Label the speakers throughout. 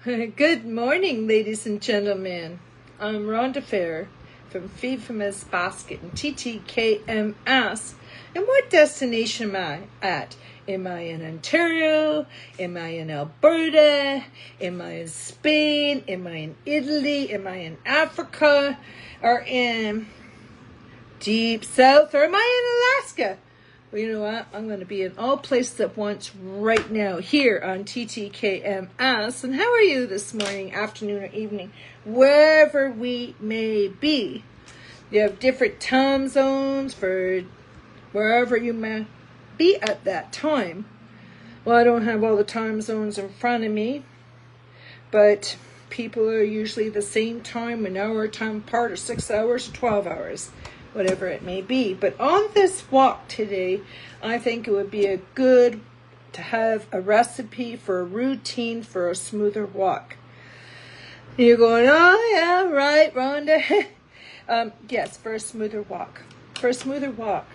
Speaker 1: Good morning, ladies and gentlemen. I'm Rhonda Fair from Famous Basket and TTKMS. And what destination am I at? Am I in Ontario? Am I in Alberta? Am I in Spain? Am I in Italy? Am I in Africa? Or in Deep South? Or am I in Alaska? Well, you know what? I'm going to be in all places at once right now here on TTKMS. And how are you this morning, afternoon, or evening? Wherever we may be. You have different time zones for wherever you may be at that time. Well, I don't have all the time zones in front of me, but people are usually the same time, an hour time apart, or 6 hours, 12 hours. Whatever it may be. But on this walk today, I think it would be a good to have a recipe for a routine for a smoother walk. You're going, oh yeah, right, Rhonda. Yes, for a smoother walk. For a smoother walk.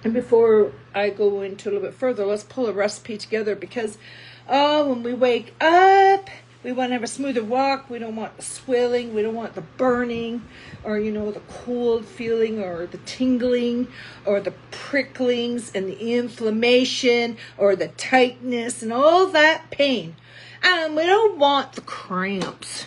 Speaker 1: And before I go into a little bit further, let's pull a recipe together because when we wake up, we want to have a smoother walk. We don't want the swelling. We don't want the burning or, the cold feeling or the tingling or the pricklings and the inflammation or the tightness and all that pain. And we don't want the cramps.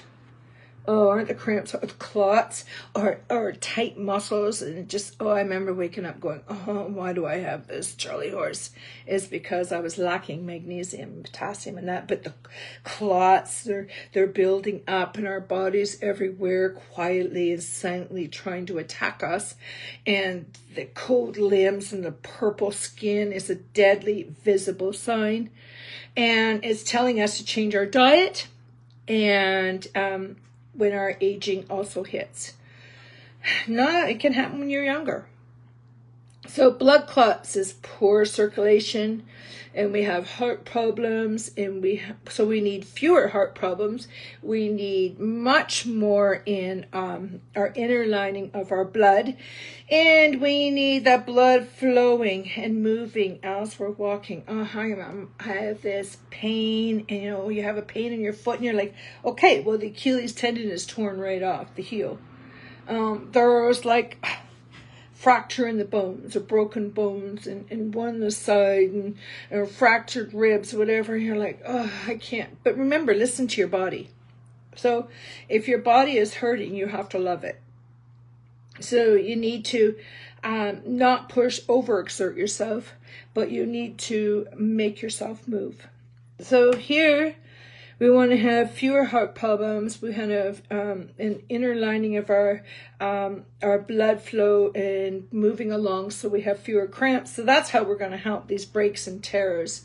Speaker 1: Oh, aren't the cramps or the clots or tight muscles and just, I remember waking up going, why do I have this, Charlie horse? It's because I was lacking magnesium, potassium and that, but the clots, they're building up in our bodies everywhere quietly and silently trying to attack us. And the cold limbs and the purple skin is a deadly visible sign. And it's telling us to change our diet and, when our aging also hits. It can happen when you're younger. So blood clots is poor circulation, and we have heart problems, so we need fewer heart problems. We need much more in our inner lining of our blood, and we need the blood flowing and moving as we're walking. I have this pain, and you have a pain in your foot, and you're like, okay, well the Achilles tendon is torn right off the heel. There's like fracture in the bones or broken bones and one on the side or fractured ribs, whatever. And you're like, I can't. But remember, listen to your body. So if your body is hurting, you have to love it. So you need to not overexert yourself, but you need to make yourself move. So here, we want to have fewer heart problems. We want to have an inner lining of our blood flow and moving along, so we have fewer cramps. So that's how we're going to help these breaks and tears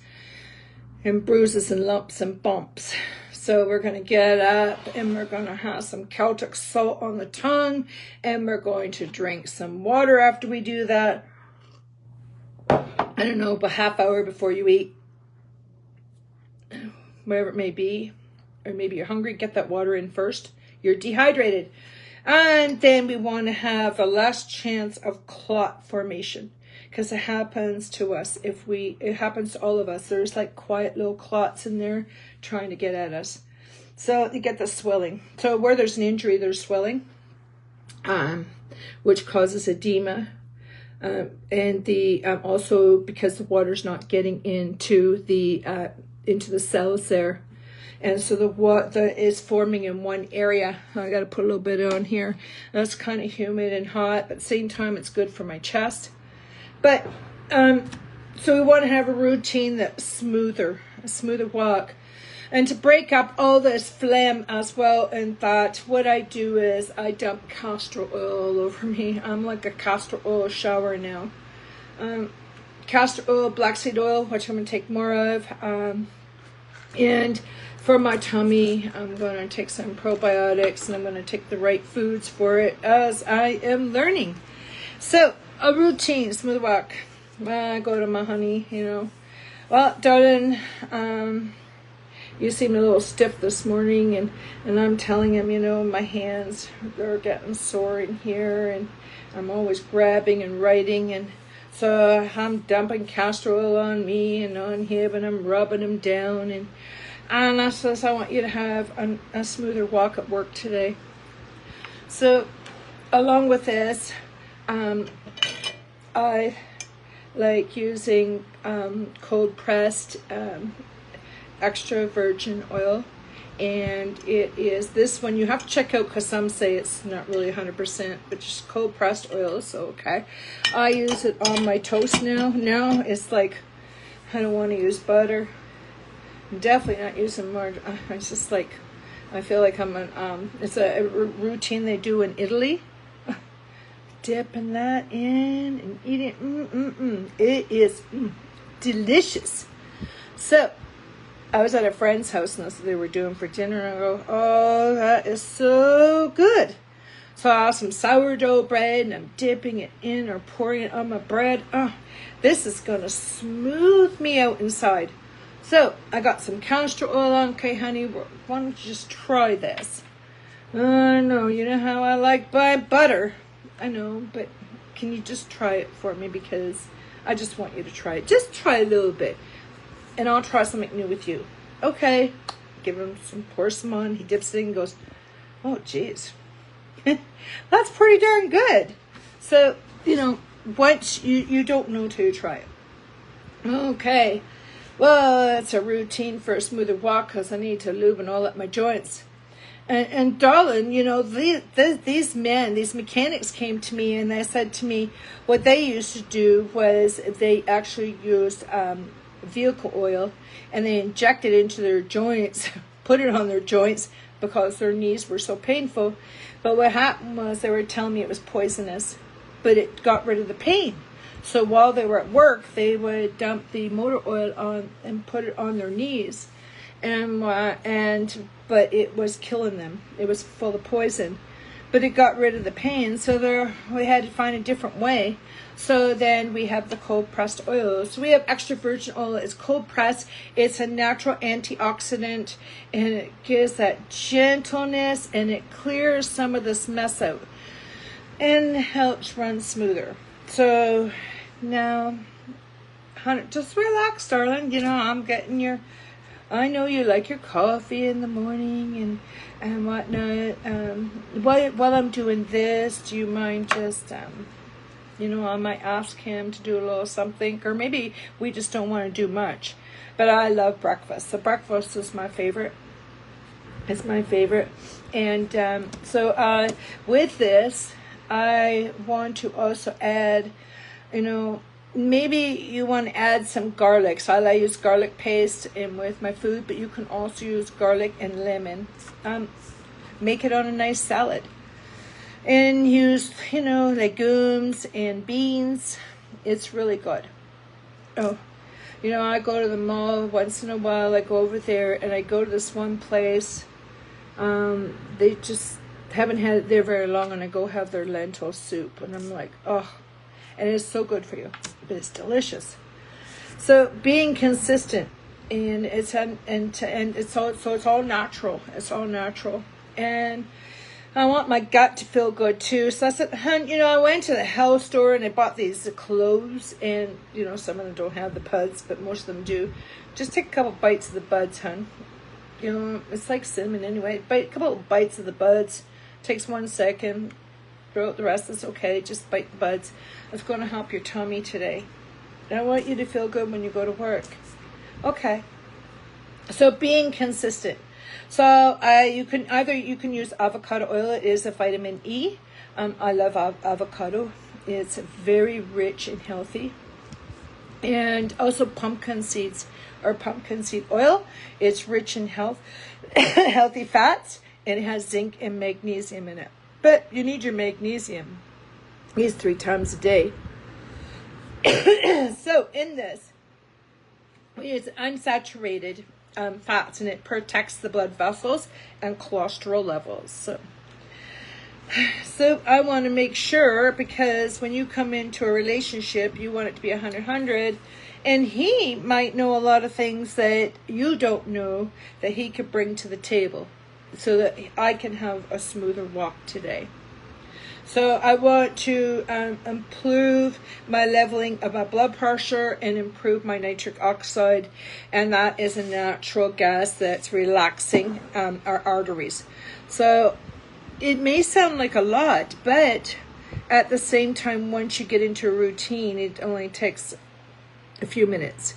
Speaker 1: and bruises and lumps and bumps. So we're going to get up and we're going to have some Celtic salt on the tongue, and we're going to drink some water after we do that. I don't know, about half hour before you eat. Wherever it may be, or maybe you're hungry, get that water in first. You're dehydrated. And then we want to have a less chance of clot formation, because it happens to us. It happens to all of us. There's like quiet little clots in there trying to get at us. So you get the swelling. So where there's an injury, there's swelling, which causes edema. And also because the water's not getting into the cells there, and so the water is forming in one area. I got to put a little bit on here. That's kind of humid and hot, but at the same time it's good for my chest. But so we want to have a routine that's a smoother walk, and to break up all this phlegm as well. And that what I do is I dump castor oil all over me. I'm like a castor oil shower now. Castor oil, black seed oil, which I'm going to take more of. And for my tummy, I'm going to take some probiotics, and I'm going to take the right foods for it as I am learning. So, a routine, smooth walk. I go to my honey, Well, darling, you seem a little stiff this morning, and I'm telling him, my hands, they're getting sore in here, and I'm always grabbing and writing, and so I'm dumping castor oil on me and on him, and I'm rubbing him down, and And that says I want you to have a smoother walk at work today. So along with this, I like using cold pressed extra virgin oil. And it is this one you have to check out because some say it's not really 100%, but just cold pressed oil is okay. I use it on my toast now. Now it's like I don't want to use butter. I'm definitely not using margarine. It's just like I feel like I'm it's a routine they do in Italy. Dipping that in and eating. It is delicious. So I was at a friend's house and that's what they were doing for dinner. And I go, oh, that is so good. So I have some sourdough bread and I'm dipping it in or pouring it on my bread. Oh, this is going to smooth me out inside. So I got some castor oil on. Okay, honey, why don't you just try this? I know, you know how I like my butter. I know, but can you just try it for me? Because I just want you to try it. Just try a little bit. And I'll try something new with you. Okay. Give him some, pour some on. He dips it in and goes, oh, geez. That's pretty darn good. So, once you don't know till you try it. Okay. Well, it's a routine for a smoother walk because I need to lube and all up my joints. And darling, these men, these mechanics came to me and they said to me what they used to do was they actually used vehicle oil and they injected it into their joints, put it on their joints because their knees were so painful. But what happened was they were telling me it was poisonous, but it got rid of the pain. So while they were at work, they would dump the motor oil on and put it on their knees. But it was killing them. It was full of poison. But it got rid of the pain, so we had to find a different way. So then we have the cold pressed oil. So we have extra virgin oil. It's cold pressed. It's a natural antioxidant, and it gives that gentleness, and it clears some of this mess out, and helps run smoother. So now, honey, just relax, darling. I'm getting your. I know you like your coffee in the morning and whatnot. While I'm doing this, do you mind just, I might ask him to do a little something, or maybe we just don't want to do much. But I love breakfast. So breakfast is my favorite. It's my favorite. And so with this, I want to also add, maybe you want to add some garlic. So I use garlic paste in with my food, but you can also use garlic and lemon. Make it on a nice salad. And use, legumes and beans. It's really good. Oh, I go to the mall once in a while. I go over there and I go to this one place. They just haven't had it there very long, and I go have their lentil soup. And I'm like, oh. And it's so good for you. But it's delicious. So being consistent, and it's all natural. It's all natural, and I want my gut to feel good too. So I said, hun, I went to the health store and I bought these cloves, and some of them don't have the buds, but most of them do. Just take a couple bites of the buds, hun. It's like cinnamon anyway. Bite a couple of bites of the buds. Takes 1 second. Throw out the rest. It's okay. Just bite the buds. It's going to help your tummy today. And I want you to feel good when you go to work. Okay. So being consistent. So you can use avocado oil. It is a vitamin E. I love avocado. It's very rich and healthy. And also pumpkin seeds or pumpkin seed oil. It's rich in healthy fats, and it has zinc and magnesium in it. But you need your magnesium. Use 3 times a day. So in this, we use unsaturated fats, and it protects the blood vessels and cholesterol levels. So I want to make sure, because when you come into a relationship, you want it to be 100, and he might know a lot of things that you don't know that he could bring to the table, so that I can have a smoother walk today. So I want to improve my leveling of my blood pressure and improve my nitric oxide. And that is a natural gas that's relaxing our arteries. So it may sound like a lot, but at the same time, once you get into a routine, it only takes a few minutes.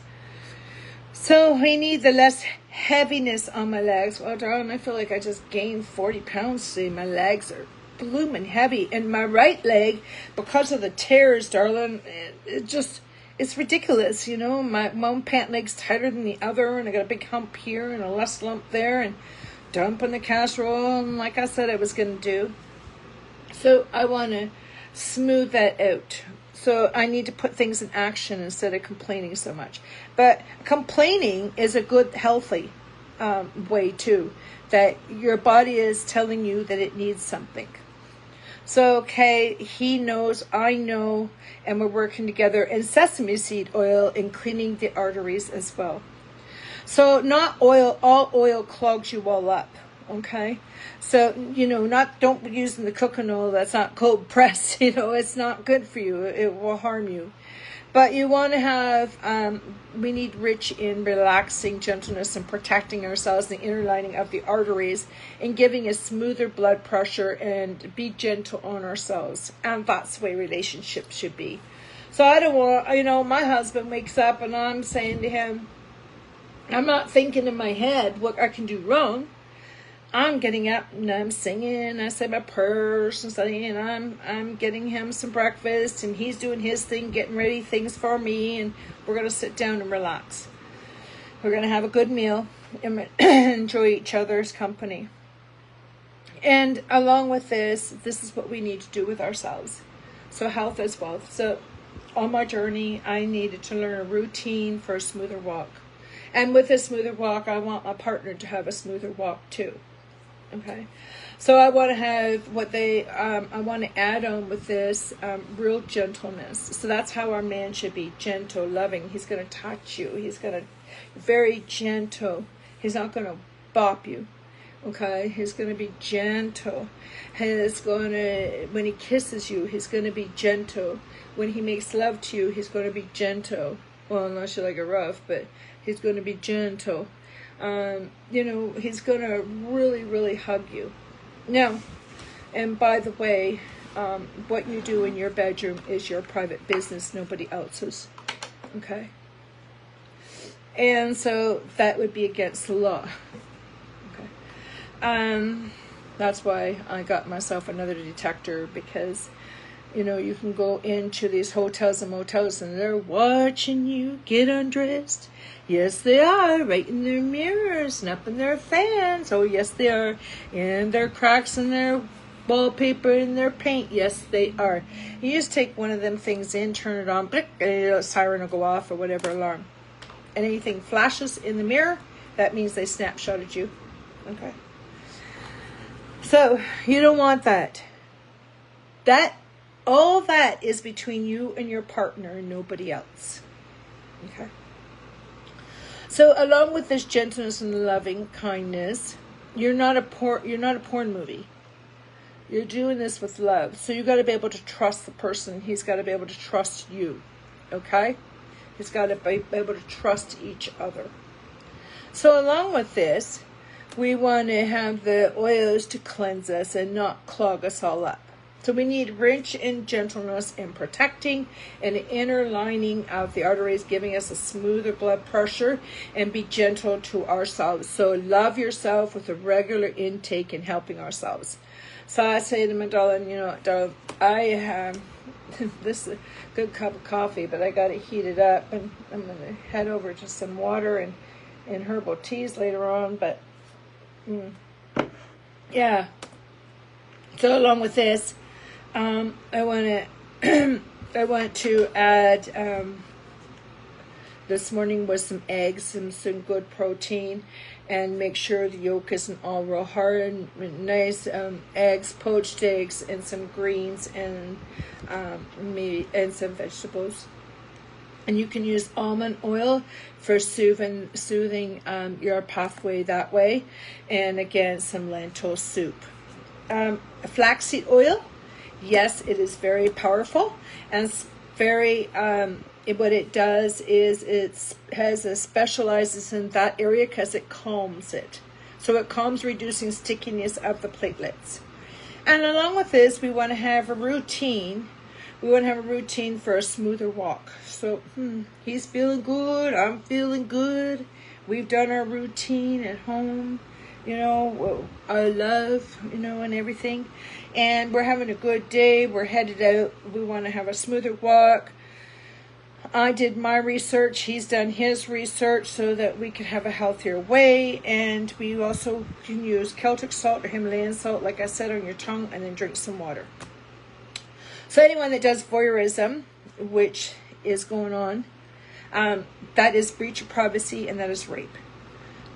Speaker 1: So we need the less heaviness on my legs. Well, darling, I feel like I just gained 40 pounds today. My legs are blooming heavy. And my right leg, because of the tears, darling, it's ridiculous. You know, my one pant leg's tighter than the other, and I got a big hump here and a less lump there, and dumping the casserole, and like I said I was going to do. So I want to smooth that out. So I need to put things in action instead of complaining so much. But complaining is a good, healthy way too. That your body is telling you that it needs something. So, okay, he knows, I know, and we're working together. And sesame seed oil in cleaning the arteries as well. So not oil, all oil clogs you all up. Okay, so don't be using the cooking oil that's not cold pressed. It's not good for you. It will harm you. But you want to have, we need rich in relaxing gentleness and protecting ourselves, the inner lining of the arteries, and giving a smoother blood pressure and be gentle on ourselves. And that's the way relationships should be. So I don't want, my husband wakes up and I'm saying to him, I'm not thinking in my head what I can do wrong. I'm getting up and I'm singing, I say my prayers and studying, and I'm getting him some breakfast, and he's doing his thing, getting ready things for me, and we're going to sit down and relax. We're going to have a good meal and enjoy each other's company. And along with this is what we need to do with ourselves. So health is wealth. So on my journey, I needed to learn a routine for a smoother walk. And with a smoother walk, I want my partner to have a smoother walk too. Okay, so I want to have I want to add on with this real gentleness. So that's how our man should be: gentle, loving. He's going to touch you. He's going to very gentle. He's not going to bop you. Okay, he's going to be gentle. He's going to, when he kisses you, he's going to be gentle. When he makes love to you, he's going to be gentle. Well, unless you like it rough, but he's going to be gentle. He's going to really, really hug you. Now, and by the way, what you do in your bedroom is your private business, nobody else's. Okay? And so that would be against the law. Okay? That's why I got myself another detector, because you can go into these hotels and motels and they're watching you get undressed. Yes, they are, right in their mirrors and up in their fans. Oh, yes, they are. And their cracks in their wallpaper and their paint. Yes, they are. You just take one of them things in, turn it on, blick, and a siren will go off or whatever alarm. And anything flashes in the mirror, that means they snapshotted you. Okay. So, you don't want that. All that is between you and your partner and nobody else. Okay. So along with this gentleness and loving kindness, you're not a porn movie. You're doing this with love. So you got to be able to trust the person. He's got to be able to trust you. Okay? He's got to be able to trust each other. So along with this, we want to have the oils to cleanse us and not clog us all up. So we need rich in gentleness in protecting and the inner lining of the arteries, giving us a smoother blood pressure, and be gentle to ourselves. So love yourself with a regular intake and helping ourselves. So I say to my darling, darling, I have this is a good cup of coffee, but I got to heat it up, and I'm going to head over to some water and herbal teas later on. But yeah. So along with this, I want to add, this morning was some eggs, some good protein, and make sure the yolk isn't all real hard, and nice eggs, poached eggs, and some greens, and meat, and some vegetables. And you can use almond oil for soothing your pathway that way, and again some lentil soup. Flaxseed oil. Yes, it is very powerful, and it's very, what it does is it specializes in that area because it calms it. So it calms, reducing stickiness of the platelets. And along with this, we want to have a routine. We want to have a routine for a smoother walk. So, he's feeling good. I'm feeling good. We've done our routine at home. I love, and everything. And we're having a good day. We're headed out. We want to have a smoother walk. I did my research. He's done his research so that we can have a healthier way. And we also can use Celtic salt or Himalayan salt, like I said, on your tongue, and then drink some water. So anyone that does voyeurism, which is going on, that is breach of privacy and that is rape.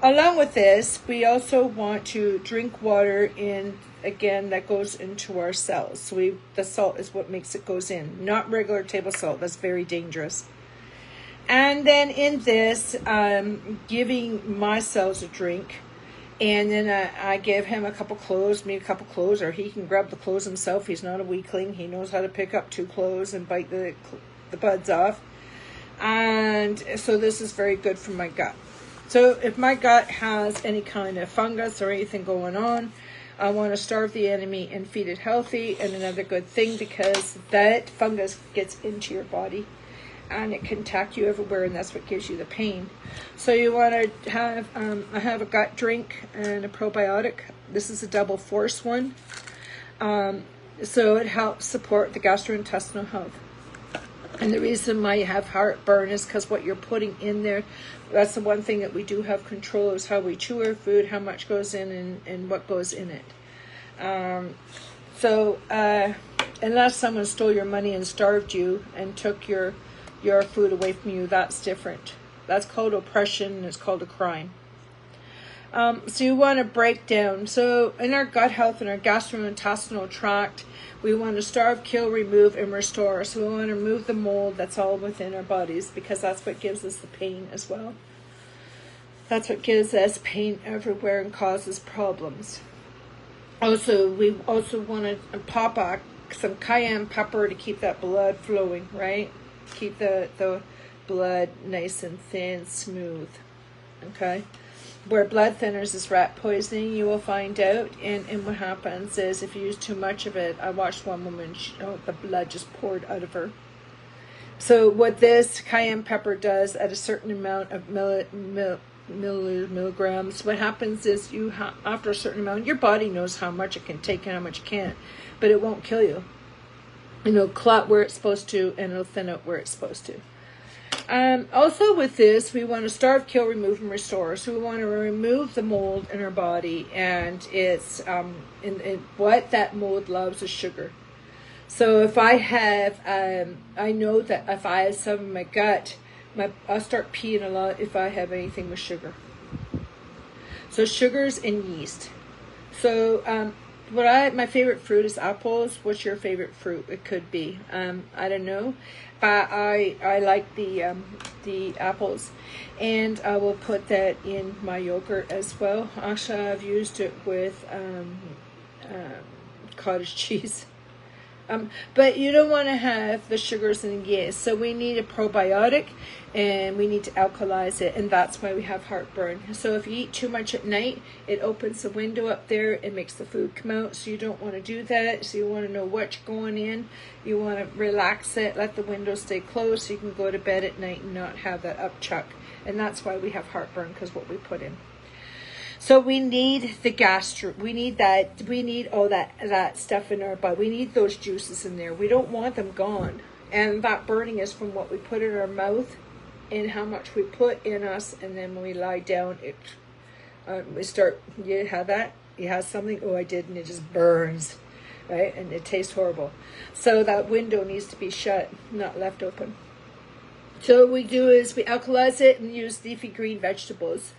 Speaker 1: Along with this, we also want to drink water that goes into our cells. So the salt is what makes it goes in, not regular table salt. That's very dangerous. And then in this, giving my cells a drink, and then I give him a couple cloves, or he can grab the cloves himself. He's not a weakling. He knows how to pick up 2 cloves and bite the buds off. And so this is very good for my gut. So if my gut has any kind of fungus or anything going on, I want to starve the enemy and feed it healthy. And another good thing, because that fungus gets into your body and it can attack you everywhere, and that's what gives you the pain. So you want to have, I have a gut drink and a probiotic. This is a double force one. So it helps support the gastrointestinal health. And the reason why you have heartburn is because what you're putting in there, that's the one thing that we do have control, is how we chew our food, how much goes in, and what goes in it. Unless someone stole your money and starved you and took your food away from you, that's different. That's called oppression, and it's called a crime. So you want to break down. So in our gut health and our gastrointestinal tract, we want to starve, kill, remove, and restore. So we want to remove the mold that's all within our bodies, because that's what gives us the pain as well. That's what gives us pain everywhere and causes problems. Also, we also want to pop some cayenne pepper to keep that blood flowing, right? Keep the blood nice and thin, smooth. Okay? Where blood thinners is rat poisoning, you will find out. And what happens is, if you use too much of it, I watched one woman, the blood just poured out of her. So what this cayenne pepper does at a certain amount of milligrams, what happens is after a certain amount, your body knows how much it can take and how much it can't, but it won't kill you. It'll clot where it's supposed to, and it'll thin out where it's supposed to. Also with this, we want to starve, kill, remove, and restore. So we want to remove the mold in our body, and it's what that mold loves is sugar. So if I have, I know that if I have some in my gut, I'll start peeing a lot if I have anything with sugar. So sugars and yeast. So my favorite fruit is apples. What's your favorite fruit? It could be. I don't know. But I like the apples, and I will put that in my yogurt as well. Actually, I've used it with cottage cheese. But you don't want to have the sugars and yeast. So we need a probiotic, and we need to alkalize it, and that's why we have heartburn. So if you eat too much at night, it opens the window up there and makes the food come out. So you don't want to do that. So you want to know what's going in. You want to relax it, let the window stay closed so you can go to bed at night and not have that upchuck. And that's why we have heartburn, because what we put in. So we need the we need all that stuff in our body. We need those juices in there. We don't want them gone. And that burning is from what we put in our mouth and how much we put in us. And then when we lie down, you have that? You have something? Oh, I did, and it just burns, right? And it tastes horrible. So that window needs to be shut, not left open. So what we do is we alkalize it and use leafy green vegetables.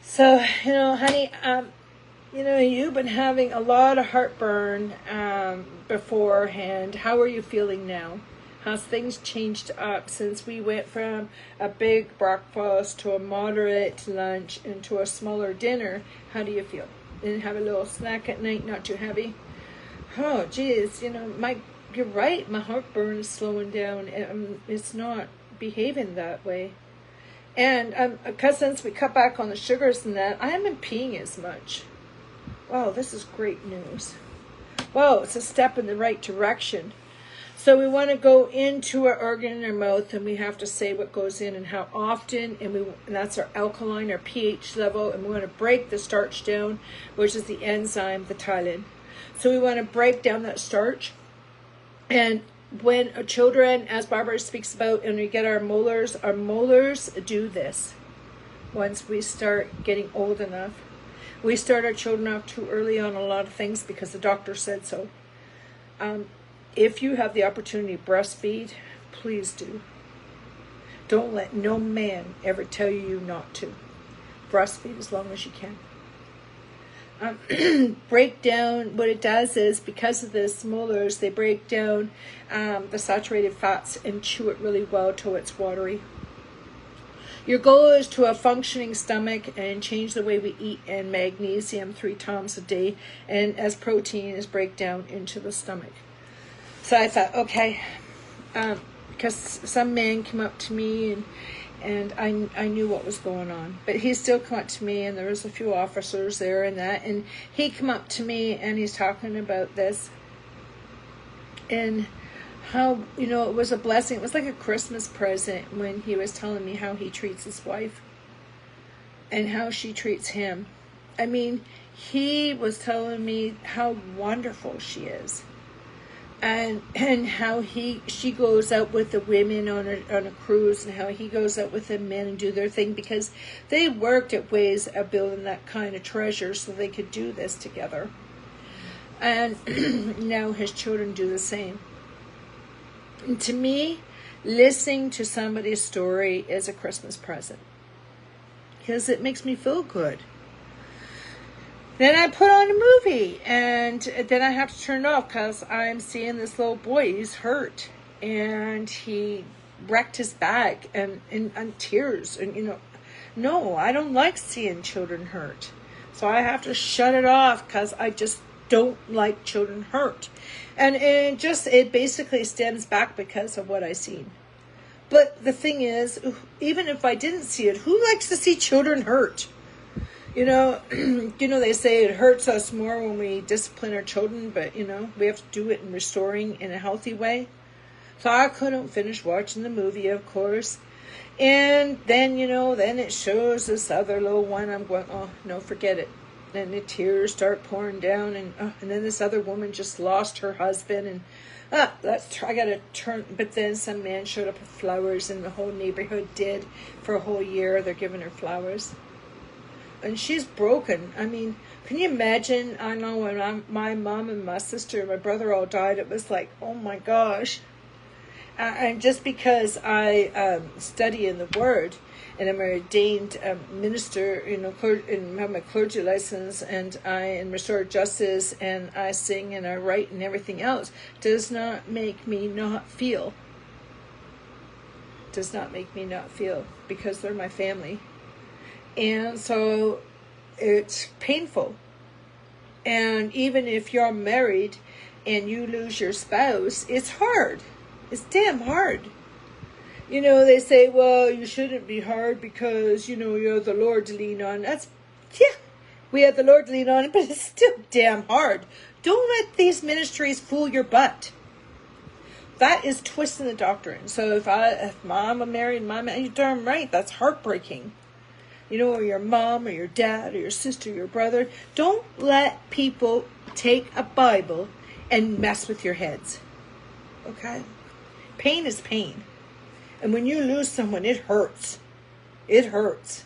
Speaker 1: So, honey, you've been having a lot of heartburn beforehand. How are you feeling now? Has things changed up since we went from a big breakfast to a moderate lunch and to a smaller dinner? How do you feel? And have a little snack at night, not too heavy? oh, geez, you're right. My heartburn is slowing down, and it's not behaving that way. And because since we cut back on the sugars and that, I haven't peeing as much. Wow, this is great news. Wow, it's a step in the right direction. So we want to go into our organ in our mouth, and we have to say what goes in and how often, and that's our alkaline, our pH level, and we want to break the starch down, which is the enzyme, the ptyalin. So we want to break down that starch. And when children, as Barbara speaks about, and we get our molars do this once we start getting old enough. We start our children off too early on a lot of things because the doctor said so. If you have the opportunity to breastfeed, please do. Don't let no man ever tell you not to. Breastfeed as long as you can. Break down, what it does is, because of this molars, they break down the saturated fats and chew it really well till it's watery. Your goal is to a functioning stomach and change the way we eat, and magnesium 3 times a day, and as protein is break down into the stomach. So I thought, okay, because some man came up to me and I knew what was going on, but he still come up to me, and there was a few officers there and that, and he come up to me and he's talking about this and how, it was a blessing. It was like a Christmas present when he was telling me how he treats his wife and how she treats him. I mean, he was telling me how wonderful she is. And how she goes out with the women on a cruise, and how he goes out with the men and do their thing, because they worked at ways of building that kind of treasure so they could do this together. And now his children do the same. And to me, listening to somebody's story is a Christmas present, because it makes me feel good. Then I put on a movie, and then I have to turn it off because I'm seeing this little boy. He's hurt, and he wrecked his back, and tears. And, no, I don't like seeing children hurt. So I have to shut it off because I just don't like children hurt. And it basically stems back because of what I've seen. But the thing is, even if I didn't see it, who likes to see children hurt? They say it hurts us more when we discipline our children, but, we have to do it in restoring in a healthy way. So I couldn't finish watching the movie, of course. And then, then it shows this other little one. I'm going, oh, no, forget it. Then the tears start pouring down, and then this other woman just lost her husband, and I got to turn. But then some man showed up with flowers, and the whole neighborhood did for a whole year. They're giving her flowers. And she's broken. I mean, can you imagine? I know when my mom and my sister and my brother all died, it was like, oh my gosh. And just because I study in the Word, and I'm an ordained minister, and have my clergy license, and I am restored justice, and I sing and I write and everything else, does not make me not feel. Does not make me not feel, because they're my family. And so it's painful. And even if you're married and you lose your spouse, it's hard. It's damn hard. They say, well, you shouldn't be hard because, you have the Lord to lean on. We have the Lord to lean on, but it's still damn hard. Don't let these ministries fool your butt. That is twisting the doctrine. So if I'm a married mom, you're darn right, that's heartbreaking. Or your mom or your dad or your sister or your brother. Don't let people take a Bible and mess with your heads. Okay? Pain is pain. And when you lose someone, it hurts. It hurts.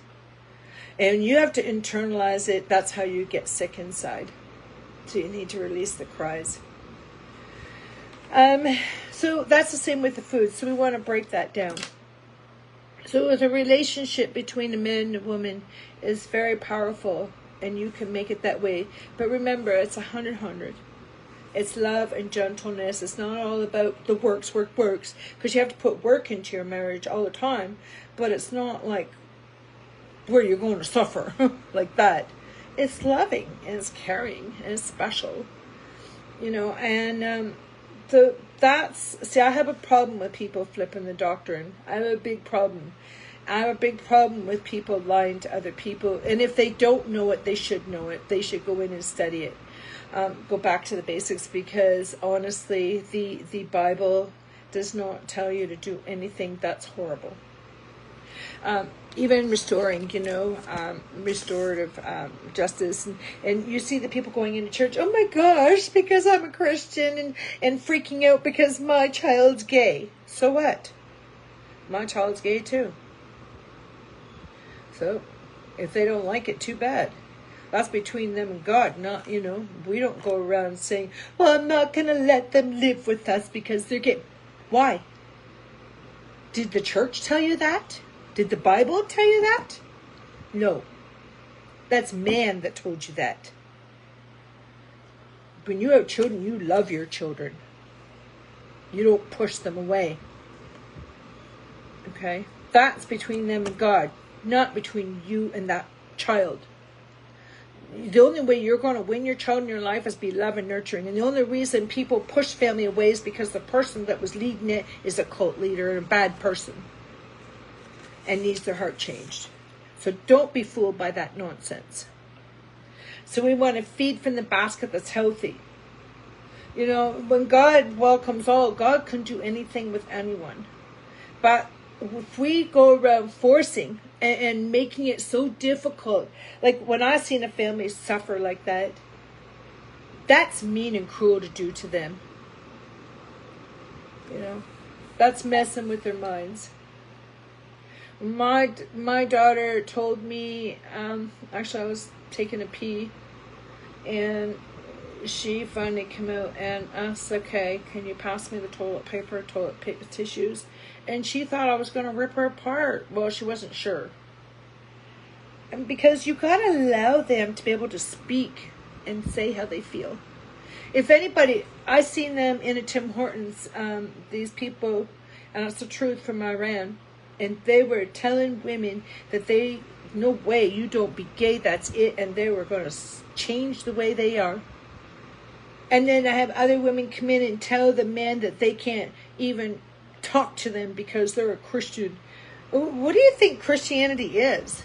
Speaker 1: And you have to internalize it. That's how you get sick inside. So you need to release the cries. So that's the same with the food. So we want to break that down. So the relationship between a man and a woman is very powerful, and you can make it that way. But remember, it's 100-100. It's love and gentleness. It's not all about the works, because you have to put work into your marriage all the time. But it's not like where you're going to suffer like that. It's loving, and it's caring, and it's special. And I have a problem with people flipping the doctrine. I have a big problem. I have a big problem with people lying to other people. And if they don't know it, they should know it. They should go in and study it. Go back to the basics, because honestly, the Bible does not tell you to do anything that's horrible. Even restoring, restorative justice. And you see the people going into church, oh my gosh, because I'm a Christian, and freaking out because my child's gay. So what? My child's gay too. So if they don't like it, too bad. That's between them and God, not, we don't go around saying, well, I'm not going to let them live with us because they're gay. Why? Did the church tell you that? Did the Bible tell you that? No. That's man that told you that. When you have children, you love your children. You don't push them away. Okay? That's between them and God, not between you and that child. The only way you're going to win your child in your life is be love and nurturing. And the only reason people push family away is because the person that was leading it is a cult leader and a bad person and needs their heart changed. So don't be fooled by that nonsense. So we want to feed from the basket that's healthy. When God welcomes all, God can do anything with anyone. But if we go around forcing and making it so difficult, like when I seen a family suffer like that, that's mean and cruel to do to them. That's messing with their minds. My daughter told me, actually I was taking a pee, and she finally came out and asked, okay, can you pass me the toilet paper tissues? And she thought I was going to rip her apart. Well, she wasn't sure. And because you got to allow them to be able to speak and say how they feel. If anybody, I seen them in a Tim Hortons, these people, and it's the truth, from Iran, and they were telling women that no way, you don't be gay, that's it, and they were going to change the way they are. And then I have other women come in and tell the men that they can't even talk to them because they're a Christian. What do you think Christianity is?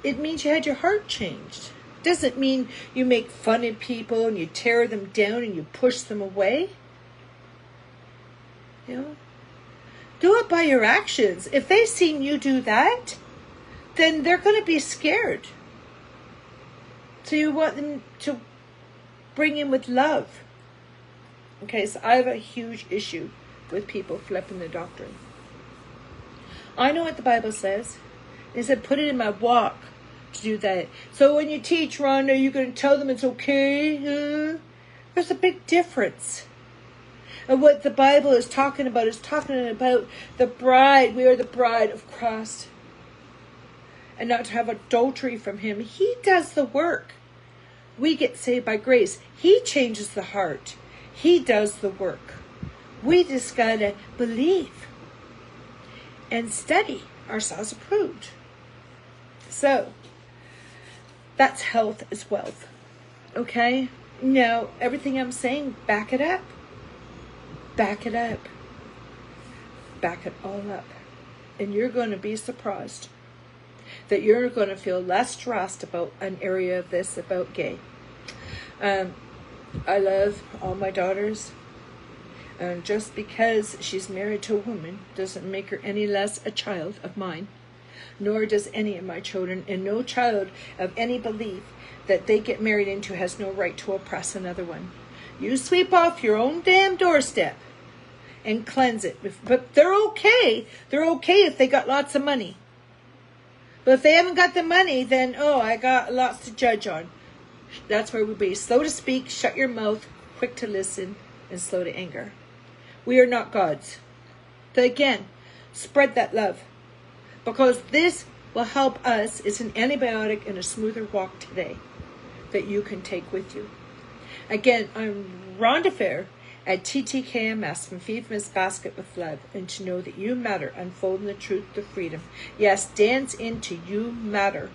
Speaker 1: It means you had your heart changed. Doesn't mean you make fun of people and you tear them down and you push them away. Do it by your actions. If they've seen you do that, then they're going to be scared. So you want them to bring in with love. Okay, so I have a huge issue with people flipping the doctrine. I know what the Bible says. It said put it in my walk to do that. So when you teach, Rhonda, you're going to tell them it's okay? There's a big difference. And what the Bible is talking about the bride. We are the bride of Christ. And not to have adultery from him. He does the work. We get saved by grace. He changes the heart. He does the work. We just got to believe and study ourselves approved. So, that's health is wealth. Okay? Now, everything I'm saying, back it up. Back it up. Back it all up. And you're going to be surprised that you're going to feel less stressed about an area of this, about gay. I love all my daughters. And just because she's married to a woman doesn't make her any less a child of mine. Nor does any of my children. And no child of any belief that they get married into has no right to oppress another one. You sweep off your own damn doorstep and cleanse it. But they're okay. They're okay if they got lots of money. But if they haven't got the money, then, I got lots to judge on. That's where we'll be. Slow to speak, shut your mouth, quick to listen, and slow to anger. We are not gods. But again, spread that love. Because this will help us. It's an antibiotic and a smoother walk today that you can take with you. Again, I'm Rhonda Fair at TTKMS from Feed from His Basket with Love, and to know that you matter, unfolding the truth to freedom. Yes, dance into you matter,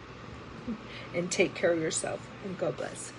Speaker 1: and take care of yourself, and God bless.